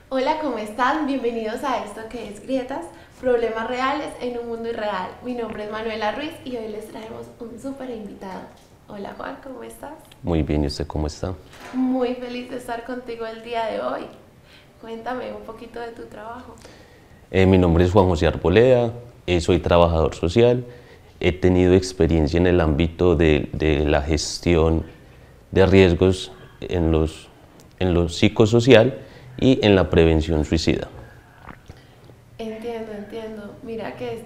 Hola, ¿cómo están? Bienvenidos a esto que es Grietas, problemas reales en un mundo irreal. Mi nombre es Manuela Ruiz y hoy les traemos un súper invitado. Hola Juan, ¿cómo estás? Muy bien, ¿y usted cómo está? Muy feliz de estar contigo el día de hoy. Cuéntame un poquito de tu trabajo. Mi nombre es Juan José Arboleda, soy trabajador social, he tenido experiencia en el ámbito de la gestión de riesgos en lo psicosocial y en la prevención suicida. Entiendo. Mira que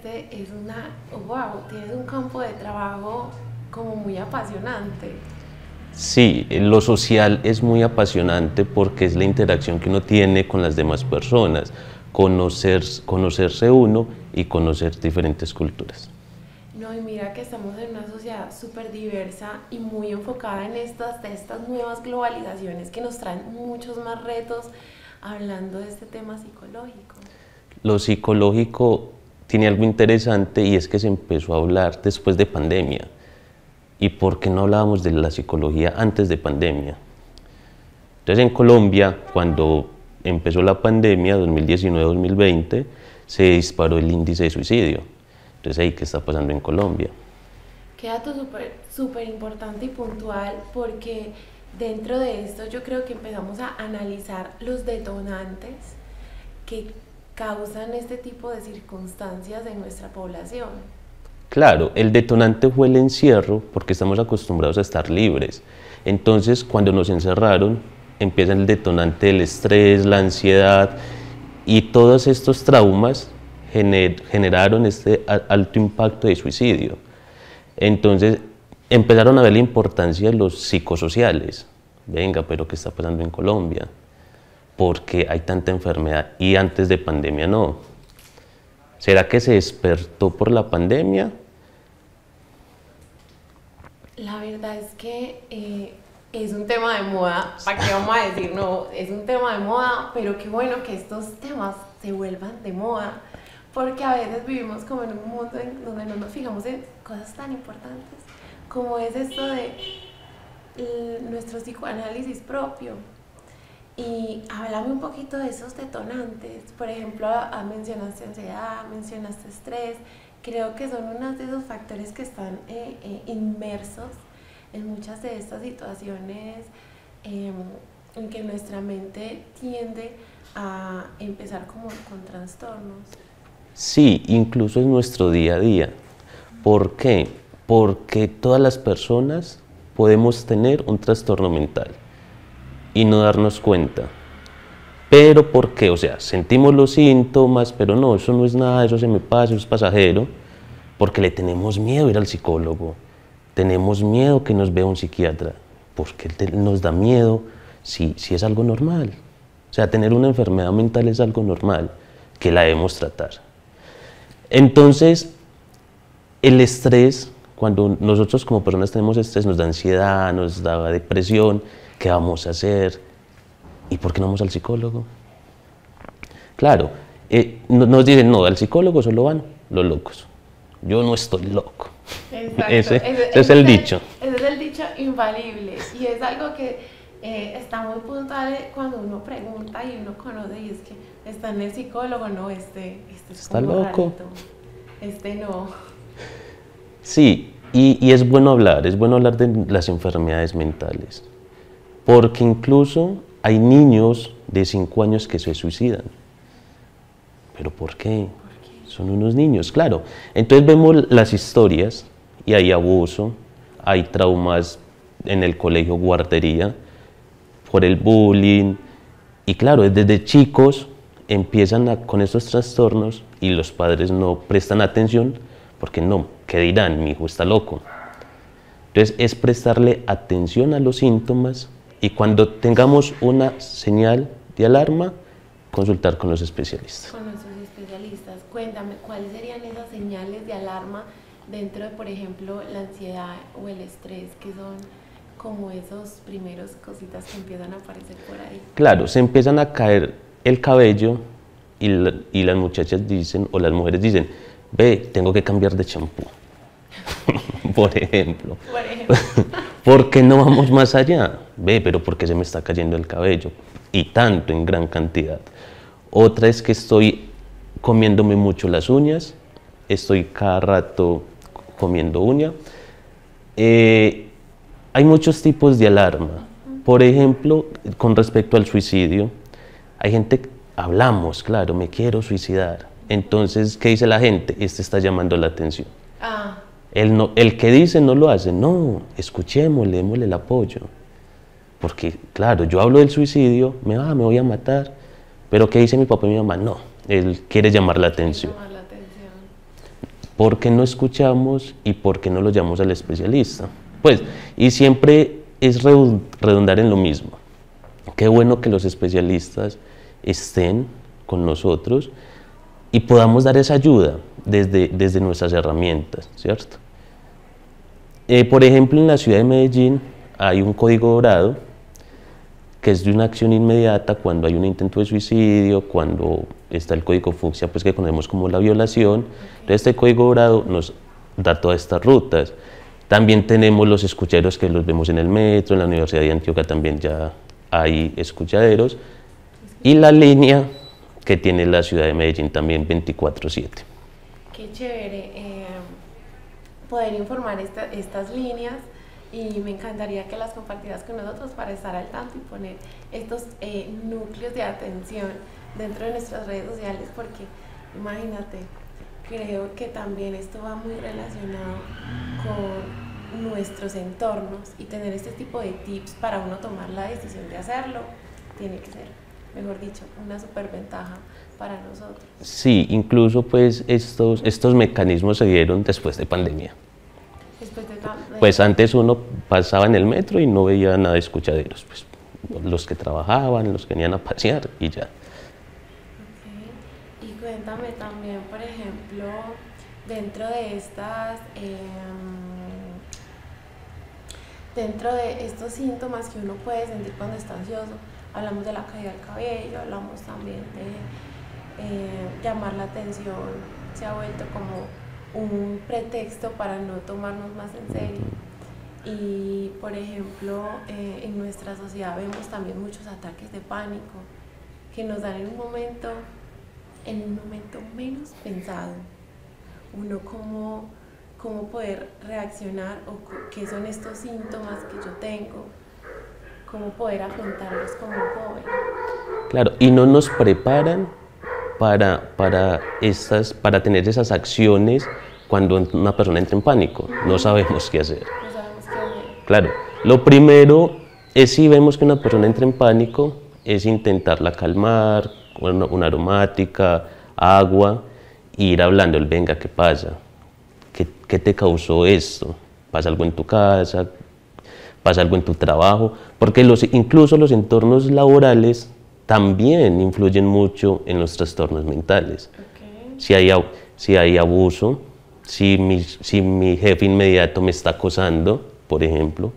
tienes un campo de trabajo como muy apasionante. Sí, lo social es muy apasionante porque es la interacción que uno tiene con las demás personas, conocerse uno y conocer diferentes culturas. No, y mira que estamos en una sociedad súper diversa y muy enfocada en de estas nuevas globalizaciones que nos traen muchos más retos hablando de este tema psicológico. Lo psicológico tiene algo interesante y es que se empezó a hablar después de pandemia. ¿Y por qué no hablábamos de la psicología antes de pandemia? Entonces en Colombia, cuando empezó la pandemia, 2019-2020, se disparó el índice de suicidio. Entonces ahí, ¿qué está pasando en Colombia? Qué dato súper importante y puntual porque dentro de esto yo creo que empezamos a analizar los detonantes que causan este tipo de circunstancias en nuestra población. Claro, el detonante fue el encierro porque estamos acostumbrados a estar libres. Entonces, cuando nos encerraron, empieza el detonante del estrés, la ansiedad y todos estos traumas generaron este alto impacto de suicidio. Entonces, empezaron a ver la importancia de los psicosociales. Venga, pero ¿qué está pasando en Colombia? ¿Por qué hay tanta enfermedad y antes de pandemia no? ¿Será que se despertó por la pandemia? La verdad es que es un tema de moda, ¿para qué vamos a decir no? Es un tema de moda, pero qué bueno que estos temas se vuelvan de moda, porque a veces vivimos como en un mundo en donde no nos fijamos en cosas tan importantes como es esto de nuestro psicoanálisis propio. Y háblame un poquito de esos detonantes. Por ejemplo, mencionaste ansiedad, mencionaste estrés. Creo que son unos de esos factores que están inmersos en muchas de estas situaciones en que nuestra mente tiende a empezar como con trastornos. Sí, incluso en nuestro día a día. ¿Por qué? Porque todas las personas podemos tener un trastorno mental y no darnos cuenta. Pero ¿por qué? O sea, sentimos los síntomas, pero no, eso no es nada, eso se me pasa, eso es pasajero, porque le tenemos miedo a ir al psicólogo, tenemos miedo que nos vea un psiquiatra, porque nos da miedo si es algo normal. O sea, tener una enfermedad mental es algo normal, que la debemos tratar. Entonces, el estrés, cuando nosotros como personas tenemos estrés, nos da ansiedad, nos da depresión, ¿qué vamos a hacer? ¿Y por qué no vamos al psicólogo? Claro, nos dicen, no, al psicólogo solo van los locos. Yo no estoy loco. Exacto, Ese es el dicho. Ese es el dicho infalible y es algo que está muy puntual cuando uno pregunta y uno conoce y es que está en el psicólogo, no, este es Está como loco. rarito, este no. Sí, y es bueno hablar de las enfermedades mentales, porque incluso hay niños de 5 años que se suicidan. ¿Pero por qué? Son unos niños, claro. Entonces vemos las historias y hay abuso, hay traumas en el colegio, guardería, por el bullying. Y claro, desde chicos empiezan con estos trastornos y los padres no prestan atención porque no, ¿qué dirán? Mi hijo está loco. Entonces es prestarle atención a los síntomas y cuando tengamos una señal de alarma, consultar con los especialistas. Con nuestros especialistas, cuéntame, ¿cuáles serían esas señales de alarma dentro de, por ejemplo, la ansiedad o el estrés, que son como esos primeros cositas que empiezan a aparecer por ahí? Claro, se empiezan a caer el cabello y las muchachas dicen, o las mujeres dicen, ve, tengo que cambiar de champú, por ejemplo. Por ejemplo. ¿Por qué no vamos más allá? Ve, pero ¿por qué se me está cayendo el cabello? y tanto en gran cantidad. Otra es que estoy comiéndome mucho las uñas, estoy cada rato comiendo uña. Hay muchos tipos de alarma. Por ejemplo, con respecto al suicidio, hay gente, hablamos, claro, me quiero suicidar. Entonces, ¿qué dice la gente? Este está llamando la atención. El que dice no lo hace, no, escuchémosle, démosle el apoyo. Porque, claro, yo hablo del suicidio, me voy a matar, pero ¿qué dice mi papá y mi mamá? No, él quiere llamar la atención. ¿Por qué no escuchamos y por qué no lo llamamos al especialista? Pues, y siempre es redundar en lo mismo. Qué bueno que los especialistas estén con nosotros y podamos dar esa ayuda desde nuestras herramientas, ¿cierto? Por ejemplo, en la ciudad de Medellín hay un código dorado que es de una acción inmediata cuando hay un intento de suicidio, cuando está el código fucsia, pues que conocemos como la violación. Entonces, este código dorado nos da todas estas rutas. También tenemos los escuchaderos que los vemos en el metro, en la Universidad de Antioquia también ya hay escuchaderos, y la línea que tiene la ciudad de Medellín también 24/7. Qué chévere poder informar estas líneas, y me encantaría que las compartieras con nosotros para estar al tanto y poner estos núcleos de atención dentro de nuestras redes sociales, porque imagínate, creo que también esto va muy relacionado con nuestros entornos, y tener este tipo de tips para uno tomar la decisión de hacerlo tiene que ser, mejor dicho, una superventaja para nosotros. Sí, incluso pues estos mecanismos se dieron después de pandemia. Pues antes uno pasaba en el metro y no veía nada de escuchaderos, pues los que trabajaban, los que venían a pasear y ya. Okay. Y cuéntame también, por ejemplo, dentro de estos síntomas que uno puede sentir cuando está ansioso, hablamos de la caída del cabello, hablamos también de llamar la atención, se ha vuelto como un pretexto para no tomarnos más en serio. Y por ejemplo, en nuestra sociedad vemos también muchos ataques de pánico que nos dan en un momento menos pensado. Uno cómo poder reaccionar, o qué son estos síntomas que yo tengo, cómo poder afrontarlos como joven. Claro, y no nos preparan para tener esas acciones cuando una persona entra en pánico. No sabemos qué hacer. No sabemos qué hacer. Claro, lo primero es, si vemos que una persona entra en pánico, es intentarla calmar, una aromática, agua, e ir hablando, venga, ¿qué pasa? ¿Qué te causó esto? ¿Pasa algo en tu casa? ¿Pasa algo en tu trabajo? Porque incluso los entornos laborales también influyen mucho en los trastornos mentales. Okay. Si hay abuso, si mi jefe inmediato me está acosando, por ejemplo,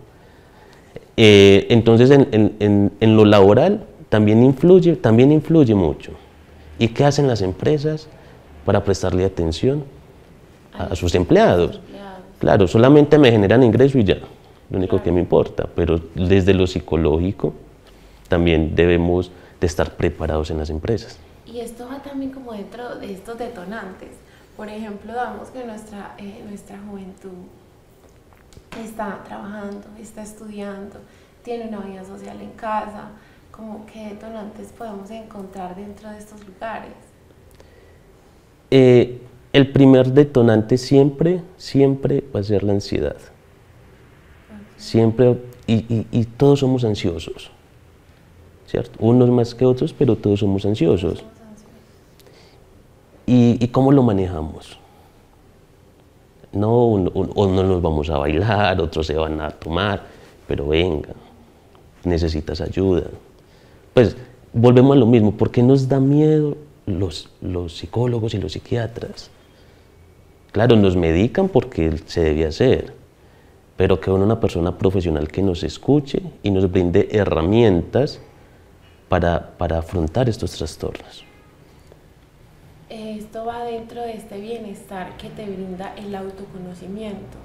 entonces en lo laboral también influye mucho. ¿Y qué hacen las empresas para prestarle atención a sus empleados? Claro, solamente me generan ingreso y ya, lo único que me importa, pero desde lo psicológico también debemos de estar preparados en las empresas. Y esto va también como dentro de estos detonantes. Por ejemplo, damos que nuestra juventud está trabajando, está estudiando, tiene una vida social en casa. ¿Cómo qué detonantes podemos encontrar dentro de estos lugares? El primer detonante siempre va a ser la ansiedad. Okay. Siempre, y todos somos ansiosos, ¿cierto? Unos más que otros, pero todos somos ansiosos. ¿Y cómo lo manejamos? No, no nos vamos a bailar, otros se van a tomar, pero venga, necesitas ayuda. Pues volvemos a lo mismo, ¿por qué nos da miedo los psicólogos y los psiquiatras? Claro, nos medican porque se debe hacer, pero que una persona profesional que nos escuche y nos brinde herramientas para afrontar estos trastornos. Esto va dentro de este bienestar que te brinda el autoconocimiento,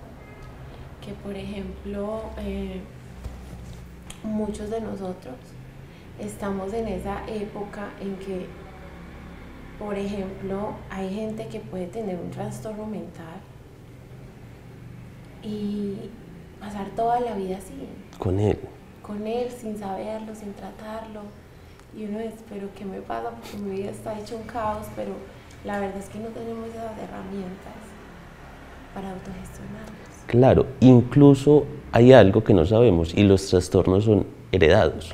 que por ejemplo muchos de nosotros estamos en esa época en que, por ejemplo, hay gente que puede tener un trastorno mental y pasar toda la vida así. Con él. Con él, sin saberlo, sin tratarlo. Y uno es, pero ¿qué me pasa? Porque mi vida está hecha un caos, pero la verdad es que no tenemos esas herramientas para autogestionarlos. Claro, incluso hay algo que no sabemos y los trastornos son heredados.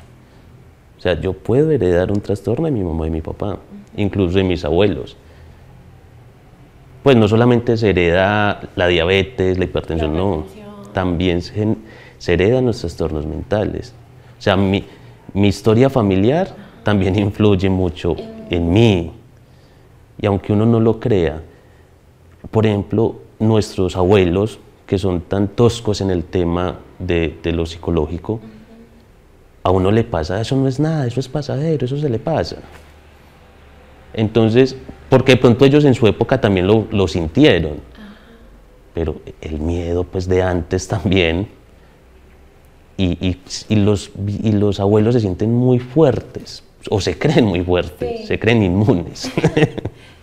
O sea, yo puedo heredar un trastorno de mi mamá y mi papá, incluso de mis abuelos. Pues no solamente se hereda la diabetes, la hipertensión, no, también se heredan los trastornos mentales. O sea, mi historia familiar también influye mucho en mí. Y aunque uno no lo crea, por ejemplo, nuestros abuelos, que son tan toscos en el tema de lo psicológico, a uno le pasa, eso no es nada, eso es pasadero, eso se le pasa. Entonces, porque de pronto ellos en su época también lo sintieron, pero el miedo pues de antes también, y los abuelos se sienten muy fuertes, o se creen muy fuertes, sí, se creen inmunes.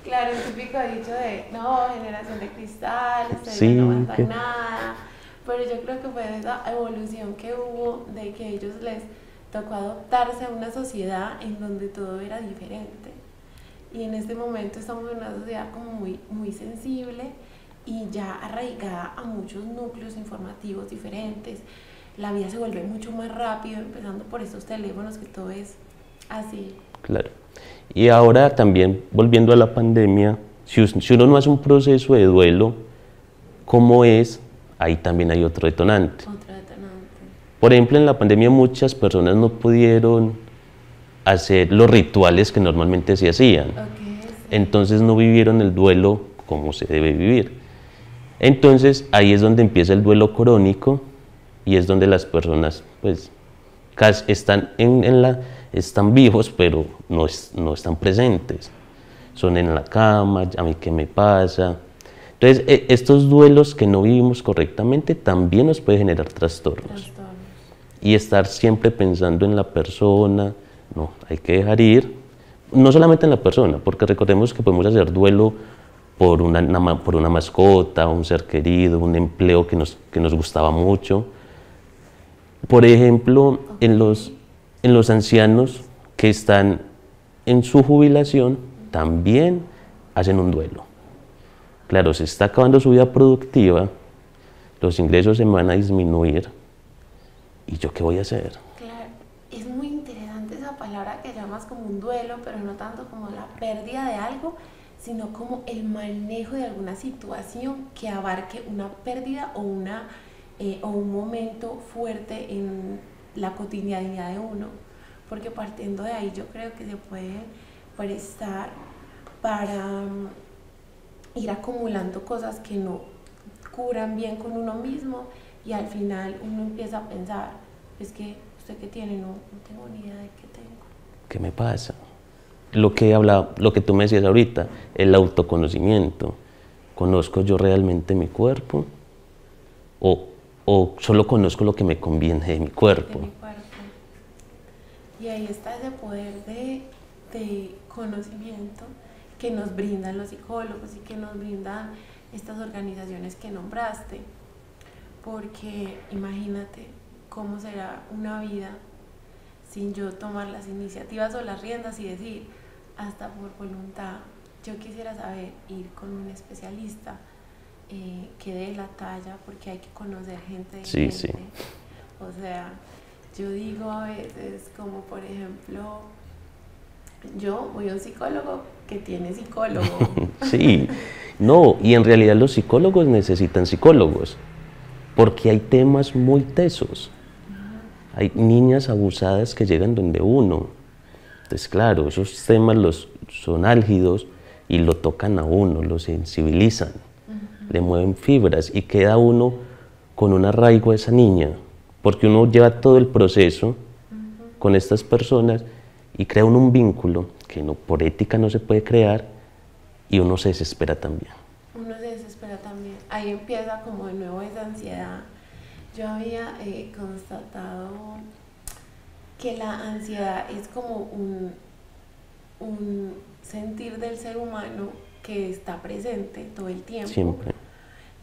Claro, el típico dicho de, no, generación de cristal, ustedes Sí, no aguantan nada, pero yo creo que fue esa evolución que hubo de que a ellos les tocó adaptarse a una sociedad en donde todo era diferente. Y en este momento estamos en una sociedad como muy sensible y ya arraigada a muchos núcleos informativos diferentes. La vida se vuelve mucho más rápido, empezando por estos teléfonos, que todo es así. Claro. Y ahora también, volviendo a la pandemia, si uno no hace un proceso de duelo, ¿cómo es? Ahí también hay otro detonante. Otro detonante. Por ejemplo, en la pandemia muchas personas no pudieron hacer los rituales que normalmente se hacían. Okay, sí. Entonces no vivieron el duelo como se debe vivir. Entonces ahí es donde empieza el duelo crónico y es donde las personas pues están están vivos, pero no están presentes. Son en la cama, a mí qué me pasa. Entonces, estos duelos que no vivimos correctamente también nos puede generar trastornos. Y estar siempre pensando en la persona, no, hay que dejar ir, no solamente en la persona, porque recordemos que podemos hacer duelo por una mascota, un ser querido, un empleo que nos gustaba mucho. Por ejemplo, en los ancianos que están en su jubilación, también hacen un duelo. Claro, se está acabando su vida productiva, los ingresos se van a disminuir, ¿y yo qué voy a hacer? Claro, es muy interesante esa palabra que llamas como un duelo, pero no tanto como la pérdida de algo, sino como el manejo de alguna situación que abarque una pérdida o un momento fuerte en la cotidianidad de uno, porque partiendo de ahí yo creo que se puede prestar para ir acumulando cosas que no curan bien con uno mismo y al final uno empieza a pensar, es que usted qué tiene, no tengo ni idea de qué tengo. ¿Qué me pasa? Lo que tú me decías ahorita, el autoconocimiento. ¿Conozco yo realmente mi cuerpo? ¿O solo conozco lo que me conviene de mi cuerpo? De mi cuerpo. Y ahí está ese poder de conocimiento que nos brindan los psicólogos y que nos brindan estas organizaciones que nombraste. Porque imagínate cómo será una vida sin yo tomar las iniciativas o las riendas y decir, hasta por voluntad, yo quisiera saber ir con un especialista que dé la talla, porque hay que conocer gente de gente. Sí. O sea, yo digo a veces, como por ejemplo, yo voy a un psicólogo que tiene psicólogo. Sí, no, y en realidad los psicólogos necesitan psicólogos, porque hay temas muy tesos. Hay niñas abusadas que llegan donde uno. Entonces, claro, esos temas son álgidos y lo tocan a uno, lo sensibilizan, le mueven fibras y queda uno con un arraigo a esa niña, porque uno lleva todo el proceso con estas personas y crea un vínculo que por ética no se puede crear y uno se desespera también. Uno se desespera también. Ahí empieza como de nuevo esa ansiedad. Yo había constatado que la ansiedad es como un sentir del ser humano que está presente todo el tiempo, Siempre.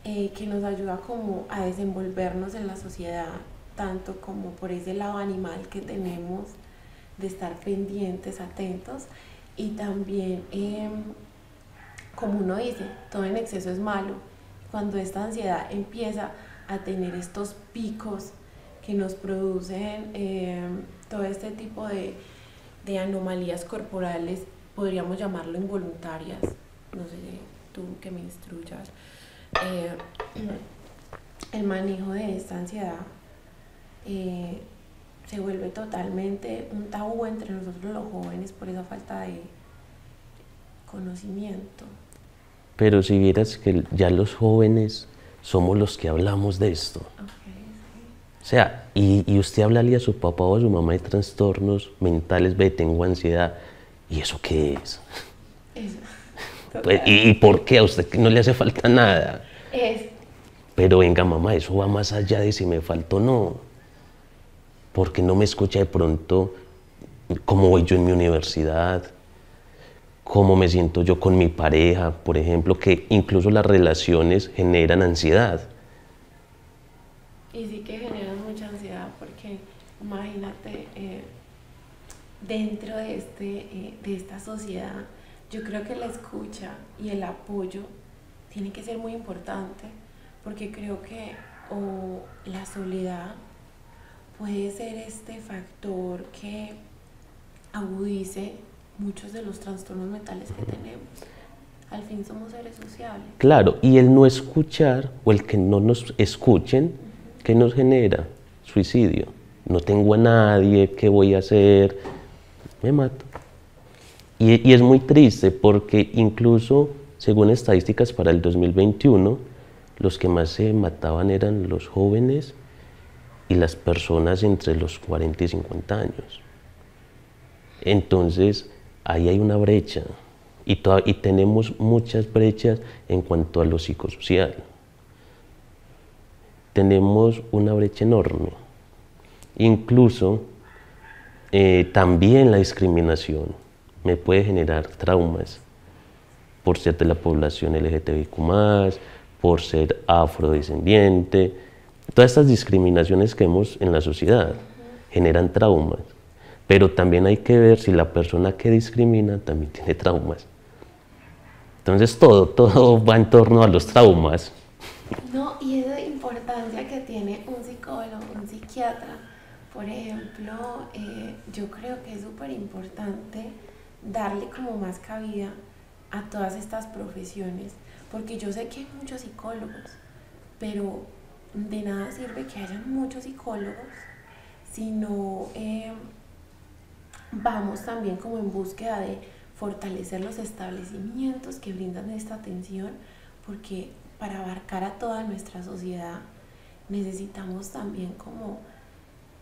que nos ayuda como a desenvolvernos en la sociedad, tanto como por ese lado animal que tenemos de estar pendientes, atentos, y también, como uno dice, todo en exceso es malo. Cuando esta ansiedad empieza a tener estos picos que nos producen todo este tipo de anomalías corporales, podríamos llamarlo involuntarias, no sé, tú que me instruyas, eh, el manejo de esta ansiedad se vuelve totalmente un tabú entre nosotros los jóvenes por esa falta de conocimiento. Pero si vieras que ya los jóvenes somos los que hablamos de esto. Okay, O sea, y usted hablarle a su papá o a su mamá de trastornos mentales, ve, tengo ansiedad, ¿y eso qué es? Eso. Pues, ¿y por qué? A usted no le hace falta nada. Es. Pero venga, mamá, eso va más allá de si me falta o no. Porque no me escucha de pronto cómo voy yo en mi universidad, cómo me siento yo con mi pareja, por ejemplo, que incluso las relaciones generan ansiedad. Y sí que generan mucha ansiedad porque imagínate, dentro de esta sociedad, yo creo que la escucha y el apoyo tiene que ser muy importante, porque creo que la soledad puede ser este factor que agudice muchos de los trastornos mentales que tenemos. Al fin somos seres sociales. Claro, y el no escuchar o el que no nos escuchen, ¿qué nos genera? Suicidio. No tengo a nadie, ¿qué voy a hacer? Me mato. Y es muy triste porque incluso, según estadísticas para el 2021, los que más se mataban eran los jóvenes y las personas entre los 40 y 50 años. Entonces, ahí hay una brecha y tenemos muchas brechas en cuanto a lo psicosocial. Tenemos una brecha enorme. Incluso, también la discriminación me puede generar traumas por ser de la población LGTBIQ+, por ser afrodescendiente. Todas estas discriminaciones que vemos en la sociedad generan traumas, pero también hay que ver si la persona que discrimina también tiene traumas. Entonces todo va en torno a los traumas. No, y esa importancia que tiene un psicólogo, un psiquiatra, por ejemplo, yo creo que es súper importante darle como más cabida a todas estas profesiones, porque yo sé que hay muchos psicólogos, pero de nada sirve que haya muchos psicólogos si no vamos también como en búsqueda de fortalecer los establecimientos que brindan esta atención, porque para abarcar a toda nuestra sociedad necesitamos también como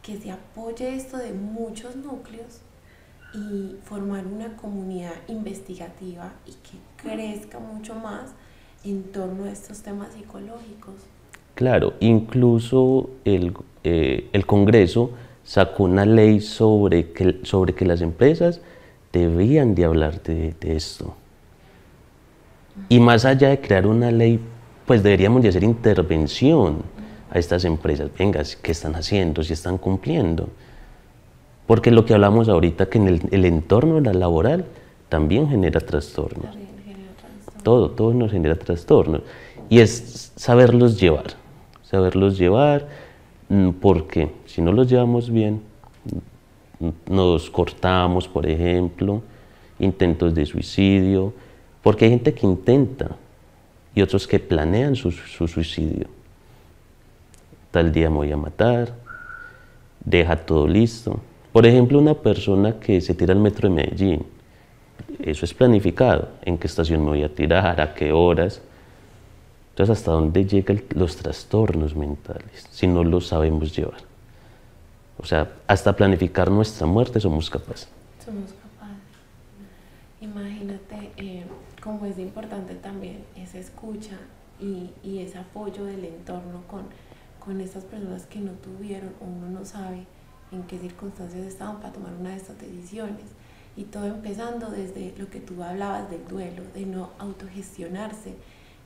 que se apoye esto de muchos núcleos y formar una comunidad investigativa y que crezca mucho más en torno a estos temas psicológicos. Claro, incluso el Congreso sacó una ley sobre que las empresas debían de hablar de esto. Y más allá de crear una ley, pues deberíamos de hacer intervención a estas empresas. Venga, ¿qué están haciendo? ¿Si están cumpliendo? Porque lo que hablamos ahorita, que en el entorno laboral también genera trastornos. Todo nos genera trastornos. Y es saberlos llevar, porque si no los llevamos bien, nos cortamos, por ejemplo, intentos de suicidio, porque hay gente que intenta y otros que planean su suicidio. Tal día me voy a matar, deja todo listo. Por ejemplo, una persona que se tira al metro de Medellín, eso es planificado, en qué estación me voy a tirar, a qué horas. Entonces, ¿hasta dónde llegan los trastornos mentales si no los sabemos llevar? O sea, hasta planificar nuestra muerte somos capaces. Somos capaces. Imagínate cómo es importante también esa escucha y ese apoyo del entorno con estas personas que no tuvieron o uno no sabe en qué circunstancias estaban para tomar una de estas decisiones. Y todo empezando desde lo que tú hablabas del duelo, de no autogestionarse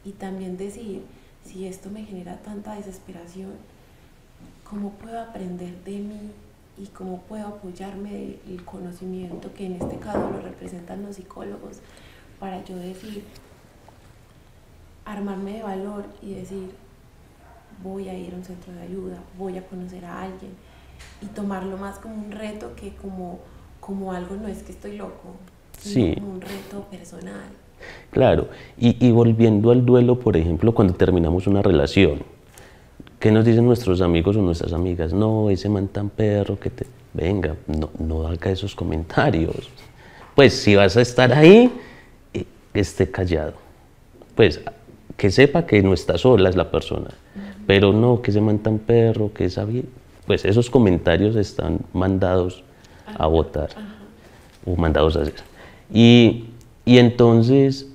y también decir, si esto me genera tanta desesperación, ¿cómo puedo aprender de mí y cómo puedo apoyarme del conocimiento que en este caso lo representan los psicólogos para yo decir, armarme de valor y decir, voy a ir a un centro de ayuda, voy a conocer a alguien y tomarlo más como un reto que como algo, no es que estoy loco, sino Sí, como un reto personal. claro. Y volviendo al duelo, por ejemplo, cuando terminamos una relación, ¿qué nos dicen nuestros amigos o nuestras amigas? No, ese man tan perro que te... Venga, no haga esos comentarios. Pues si vas a estar ahí, esté callado. Pues que sepa que no está sola es la persona. Pero no, que ese man tan perro, que esa... Pues esos comentarios están mandados a votar o mandados a hacer. Y entonces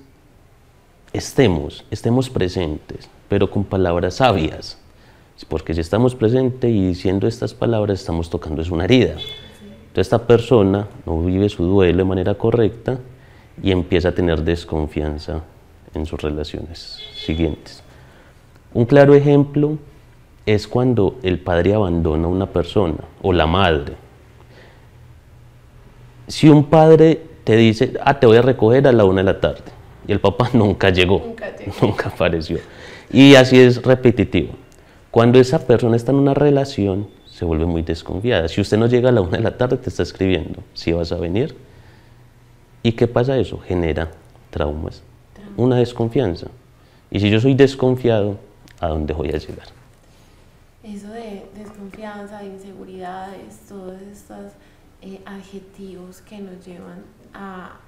estemos presentes, pero con palabras sabias. Porque si estamos presentes y diciendo estas palabras, estamos tocando es una herida. Entonces esta persona no vive su duelo de manera correcta y empieza a tener desconfianza en sus relaciones siguientes. Un claro ejemplo es cuando el padre abandona a una persona o la madre. Si un padre te dice, te voy a recoger a la 1 de la tarde, y el papá nunca llegó, nunca apareció. Y así es repetitivo. Cuando esa persona está en una relación, se vuelve muy desconfiada. Si usted no llega a la 1 de la tarde, te está escribiendo, si vas a venir. ¿Y qué pasa eso? Genera traumas, una desconfianza. Y si yo soy desconfiado, ¿a dónde voy a llegar? Eso de desconfianza, de inseguridades, todos estos adjetivos que nos llevan a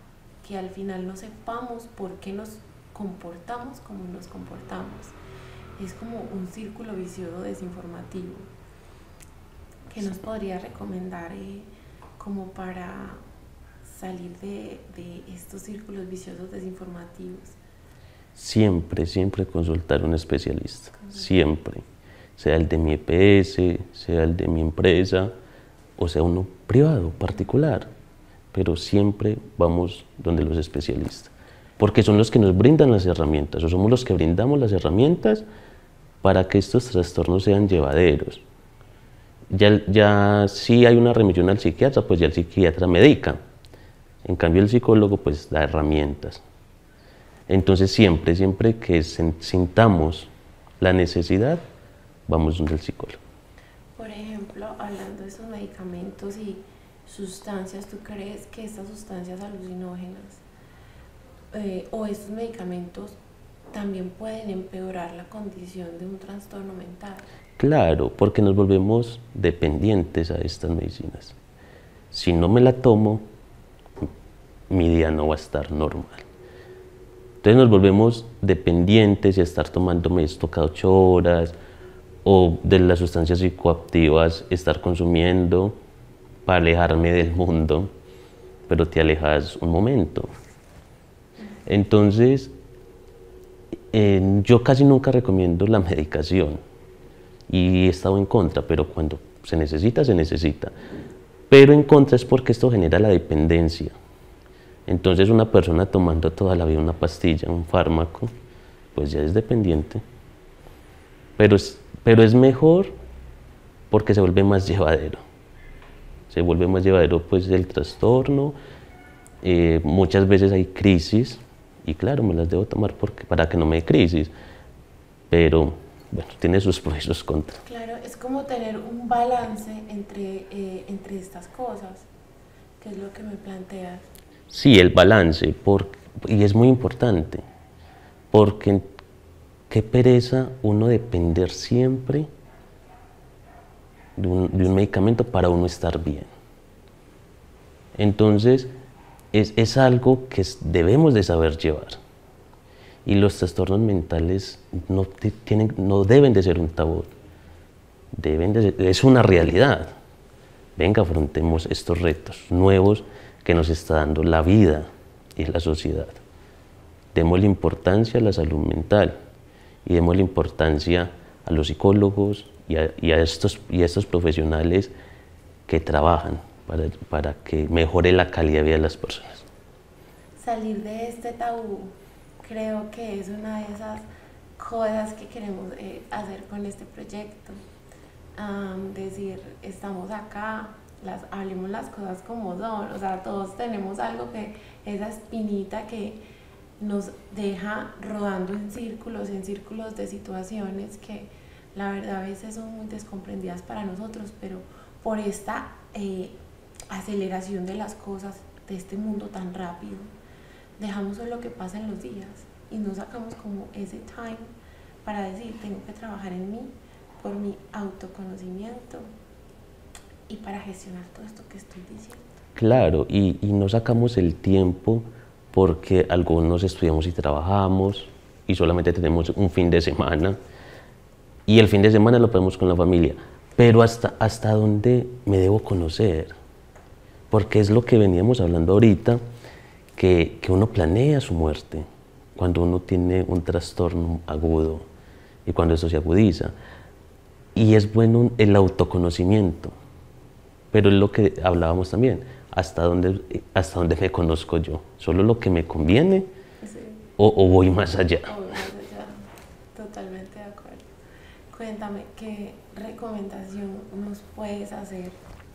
que al final no sepamos por qué nos comportamos como nos comportamos. Es como un círculo vicioso desinformativo. ¿Qué nos podría recomendar como para salir de estos círculos viciosos desinformativos? Siempre consultar a un especialista, siempre. Sea el de mi EPS, sea el de mi empresa, o sea uno privado, particular. Pero siempre vamos donde los especialistas. Porque son los que nos brindan las herramientas, o somos los que brindamos las herramientas para que estos trastornos sean llevaderos. Ya si hay una remisión al psiquiatra, pues ya el psiquiatra medica. En cambio el psicólogo pues da herramientas. Entonces siempre que sintamos la necesidad, vamos donde el psicólogo. Por ejemplo, hablando de esos medicamentos y sustancias, ¿tú crees que estas sustancias alucinógenas o estos medicamentos también pueden empeorar la condición de un trastorno mental? Claro, porque nos volvemos dependientes a estas medicinas. Si no me la tomo, mi día no va a estar normal. Entonces nos volvemos dependientes y a estar tomándome esto cada 8 horas o de las sustancias psicoactivas estar consumiendo para alejarme del mundo, pero te alejas un momento. Entonces, yo casi nunca recomiendo la medicación y he estado en contra, pero cuando se necesita, se necesita. Pero en contra es porque esto genera la dependencia. Entonces una persona tomando toda la vida una pastilla, un fármaco, pues ya es dependiente. Pero es mejor porque se vuelve más llevadero. Se vuelve más llevadero pues el trastorno. Muchas veces hay crisis y claro, me las debo tomar para que no me dé crisis. Pero bueno, tiene sus pros y sus contras. Claro, es como tener un balance entre estas cosas, que es lo que me planteas. Sí, el balance, y es muy importante, porque qué pereza uno depender siempre de un medicamento para uno estar bien. Entonces, es algo que debemos de saber llevar. Y los trastornos mentales no deben de ser un tabú, es una realidad. Venga, afrontemos estos retos nuevos que nos está dando la vida y la sociedad. Démosle importancia a la salud mental y démosle importancia a los psicólogos y a estos profesionales que trabajan para que mejore la calidad de vida de las personas. Salir de este tabú creo que es una de esas cosas que queremos hacer con este proyecto. Decir, estamos acá, hablemos las cosas como son, o sea, todos tenemos algo que, esa espinita que nos deja rodando en círculos de situaciones que la verdad a veces son muy descomprendidas para nosotros, pero por esta aceleración de las cosas, de este mundo tan rápido, dejamos solo que pasen los días y no sacamos como ese time para decir, tengo que trabajar en mí, por mi autoconocimiento y para gestionar todo esto que estoy diciendo. Claro, y no sacamos el tiempo porque algunos estudiamos y trabajamos y solamente tenemos un fin de semana y el fin de semana lo podemos con la familia, pero hasta dónde me debo conocer, porque es lo que veníamos hablando ahorita, que uno planea su muerte cuando uno tiene un trastorno agudo y cuando eso se agudiza. Y es bueno el autoconocimiento, pero es lo que hablábamos también, hasta dónde me conozco yo, solo lo que me conviene, sí. o voy más allá. O más allá, totalmente de acuerdo. Cuéntame, ¿qué recomendación nos puedes hacer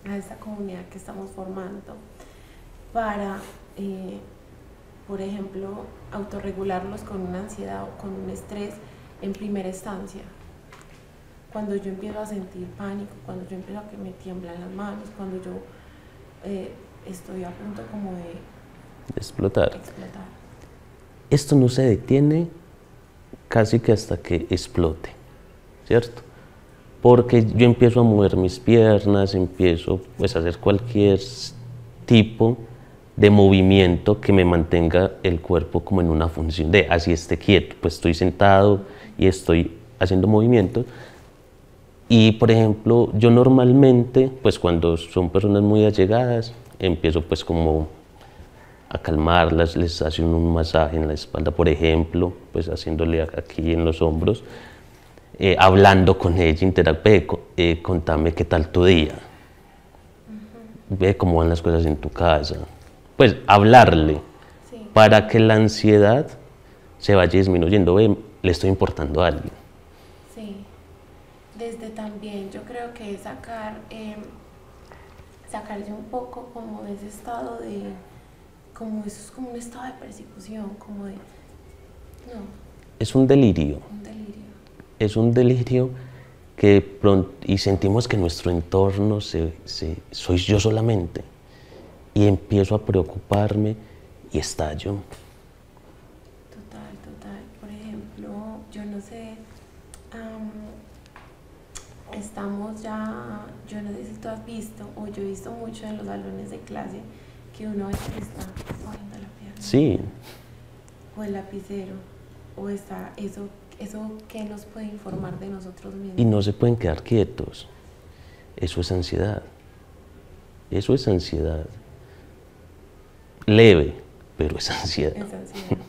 a esta comunidad que estamos formando para, por ejemplo, autorregularlos con una ansiedad o con un estrés en primera instancia? Cuando yo empiezo a sentir pánico, cuando yo empiezo a que me tiemblan las manos, cuando yo estoy a punto como de explotar. explotar. Esto no se detiene casi que hasta que explote, ¿cierto? Porque yo empiezo a mover mis piernas, empiezo pues a hacer cualquier tipo de movimiento que me mantenga el cuerpo como en una función de así esté quieto, pues estoy sentado y estoy haciendo movimientos. Y por ejemplo, yo normalmente, pues cuando son personas muy allegadas, empiezo pues como a calmarlas, les hago un masaje en la espalda, por ejemplo, pues haciéndole aquí en los hombros, hablando con ella, contame qué tal tu día, ve cómo van las cosas en tu casa, pues hablarle, Sí. para que la ansiedad se vaya disminuyendo, ve, le estoy importando a alguien. Sí, desde también yo creo que sacarse un poco como de ese estado de, como eso es como un estado de persecución, como de, no, Es un delirio. un delirio. Es un delirio que pronto, y sentimos que nuestro entorno soy yo solamente. Y empiezo a preocuparme y estallo. Total. Por ejemplo, yo no sé, estamos ya, yo no sé si tú has visto, o yo he visto mucho en los salones de clase, que uno a veces está moviendo la pierna. Sí, O el lapicero, o está eso que nos puede informar de nosotros mismos. y no se pueden quedar quietos. Eso es ansiedad. Eso es ansiedad. Leve, pero es ansiedad. Es ansiedad.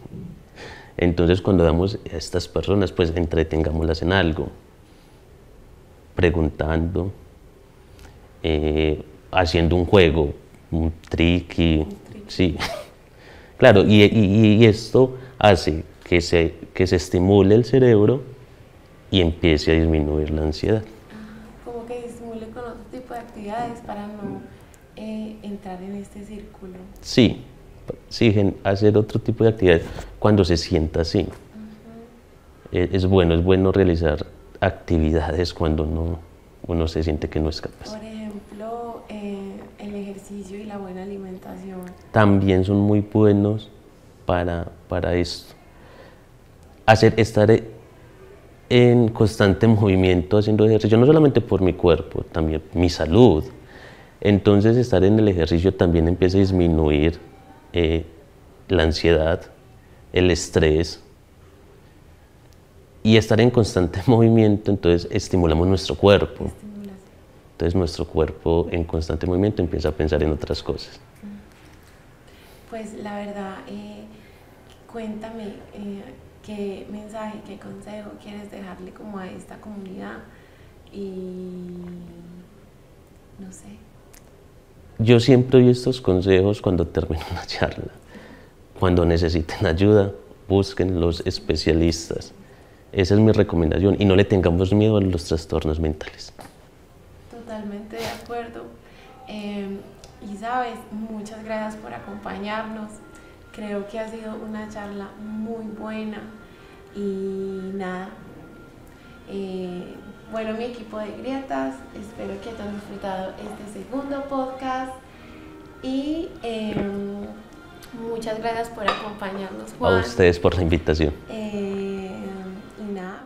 Entonces, cuando damos a estas personas, pues entretengámoslas en algo, preguntando, haciendo un juego, un tricky, sí. Claro, y esto hace que se estimule el cerebro y empiece a disminuir la ansiedad. Como que estimule con otro tipo de actividades para no entrar en este círculo. Sí, hacer otro tipo de actividades cuando se sienta así. Es bueno realizar actividades cuando uno se siente que no es capaz. Por ejemplo, el ejercicio y la buena alimentación. También son muy buenos para esto. Estar en constante movimiento, haciendo ejercicio, no solamente por mi cuerpo, también mi salud. Entonces, estar en el ejercicio también empieza a disminuir la ansiedad, el estrés, y estar en constante movimiento, entonces estimulamos nuestro cuerpo. Entonces nuestro cuerpo en constante movimiento empieza a pensar en otras cosas. Pues la verdad, cuéntame qué mensaje, qué consejo quieres dejarle como a esta comunidad y no sé. yo siempre doy estos consejos cuando termino una charla. Cuando necesiten ayuda, busquen los especialistas. Esa es mi recomendación y no le tengamos miedo a los trastornos mentales. Totalmente de acuerdo. Y sabes, muchas gracias por acompañarnos. Creo que ha sido una charla muy buena y nada. Bueno, mi equipo de Grietas, espero que hayan disfrutado este segundo podcast y muchas gracias por acompañarnos, Juan. A ustedes por la invitación. Y nada.